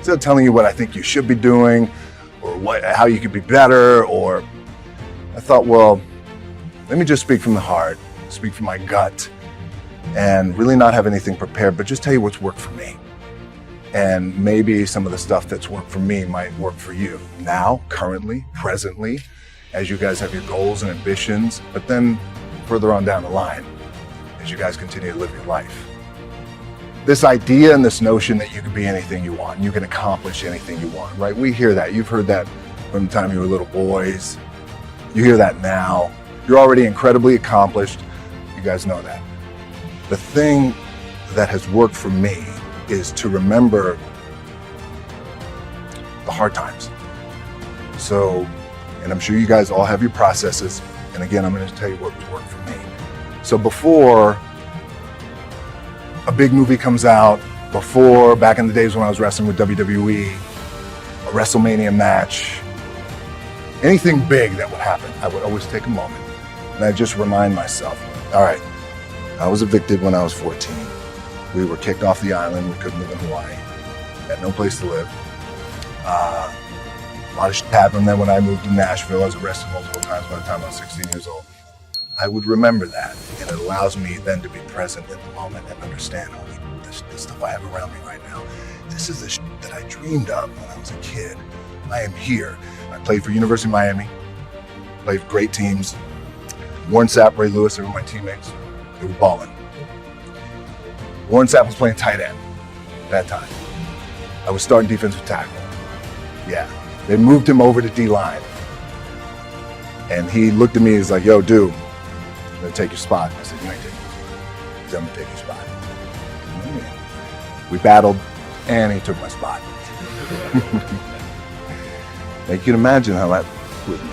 Instead of telling you what I think you should be doing or how you could be better, or I thought, well, let me just speak from the heart, speak from my gut, and really not have anything prepared, but just tell you what's worked for me. And maybe some of the stuff that's worked for me might work for you now, currently, presently, as you guys have your goals and ambitions, but then further on down the line, as you guys continue to live your life. This idea and this notion that you can be anything you want, you can accomplish anything you want, right? We hear that. You've heard that from the time you were little boys. You hear that now. You're already incredibly accomplished. You guys know that. The thing that has worked for me is to remember the hard times. So, and I'm sure you guys all have your processes. And again, I'm going to tell you what worked for me. So before a big movie comes out, before back in the days when I was wrestling with WWE, a WrestleMania match, anything big that would happen, I would always take a moment and I just remind myself, all right, I was evicted when I was 14. We were kicked off the island. We couldn't live in Hawaii. Had no place to live. A lot of shit happened. Then when I moved to Nashville, I was arrested multiple times by the time I was 16 years old. I would remember that, and it allows me then to be present in the moment and understand, oh, this stuff I have around me right now. This is the shit that I dreamed of when I was a kid. I am here. I played for University of Miami, played for great teams. Warren Sapp, Ray Lewis, they were my teammates. They were balling. Warren Sapp was playing tight end at that time. I was starting defensive tackle. Yeah, they moved him over to D-line. And he looked at me, he's like, yo, dude, I'm gonna take your spot. I said, you ain't taking your spot. He said, I'm gonna take your spot. We battled, and he took my spot. Now you can imagine how that was me,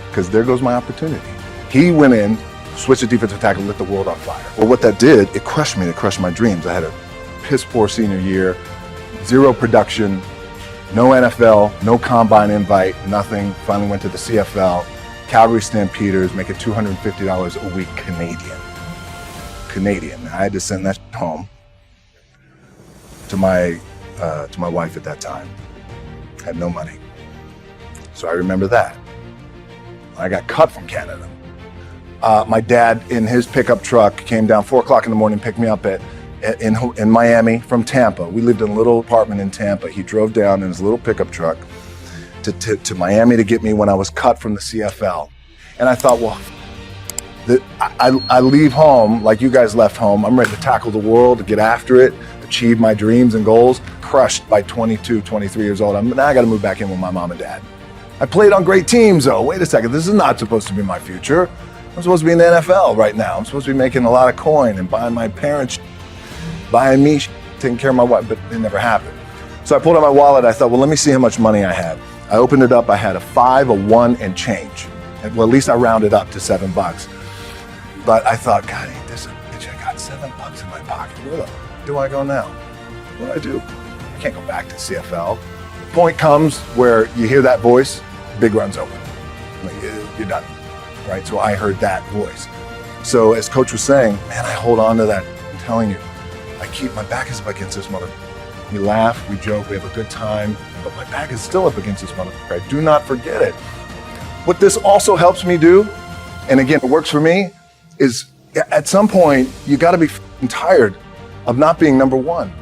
because there goes my opportunity. He went in, switched to defensive tackle, lit the world on fire. Well, what that did, it crushed me, it crushed my dreams. I had a piss poor senior year, zero production, no NFL, no combine invite, nothing. Finally went to the CFL, Calgary Stampeders, making $250 a week Canadian. I had to send that home to my wife at that time. Had no money. So I remember that. I got cut from Canada. My dad, in his pickup truck, came down 4 o'clock in the morning, picked me up in Miami from Tampa. We lived in a little apartment in Tampa. He drove down in his little pickup truck to Miami to get me when I was cut from the CFL. And I thought, well, I leave home like you guys left home. I'm ready to tackle the world, to get after it, achieve my dreams and goals. Crushed by 22, 23 years old. Now I got to move back in with my mom and dad. I played on great teams, though. Wait a second, this is not supposed to be my future. I'm supposed to be in the NFL right now. I'm supposed to be making a lot of coin and buying my parents, buying me, taking care of my wife, but it never happened. So I pulled out my wallet. I thought, well, let me see how much money I have. I opened it up. I had a 5, a 1, and change. Well, at least I rounded up to $7. But I thought, God, ain't this a bitch? I got $7 in my pocket. Where the do I go now? What do I do? I can't go back to CFL. The point comes where you hear that voice, big run's open. Like, you're done, right? So I heard that voice. So as Coach was saying, man, I hold on to that. I'm telling you, my back is up against this mother. We laugh, we joke, we have a good time, but my back is still up against this motherfucker. I do not forget it. What this also helps me do, and again, it works for me, is at some point, you gotta be tired of not being number one.